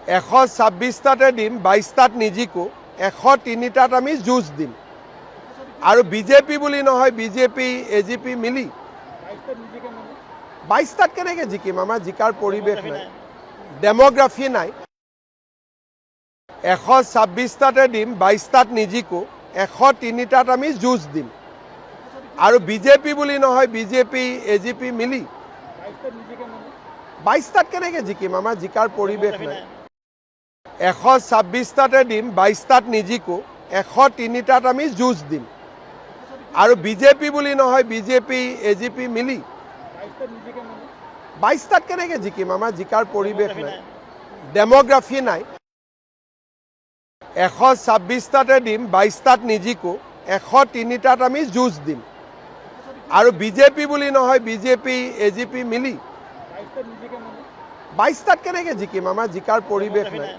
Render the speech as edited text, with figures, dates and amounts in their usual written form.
126টাতে দিম, 22টাত নিজিকো, 103টাত আমি যুঁজ দিম। আৰু বিজেপি বুলি নহয়, বিজেপি এজিপি মিলি 22টাত কেনেকৈ জিকিম? আমাৰ জিকাৰ পৰিৱেশ নাই, ডেমোগ্ৰাফি নাই। 126টাতে দিম, 22টাত নিজিকো, 103টাত আমি যুঁজ দিম। আৰু বিজেপি বুলি নহয়, বিজেপি এজিপি মিলি 22টাত কেনেকৈ জিকিম? আমাৰ জিকাৰ পৰিৱেশ নাই। 126টাতে দিম, 22টাত নিজিকো, 103টাত আমি যুঁজ দিম। আৰু বিজেপি বুলি নহয়, বিজেপি এজিপি মিলি 22টাত কেনেকৈ জিকিম? আমাৰ জিকাৰ পৰিৱেশ নাই, ডেমোগ্ৰাফি নাই। 126টাতে দিম, 22টাত নিজিকো, 103টাত আমি যুঁজ দিম। আৰু বিজেপি বুলি নহয়, বিজেপি এজিপি মিলি 22টাত কেনেকৈ জিকিম? আমাৰ জিকাৰ পৰিৱেশ নাই।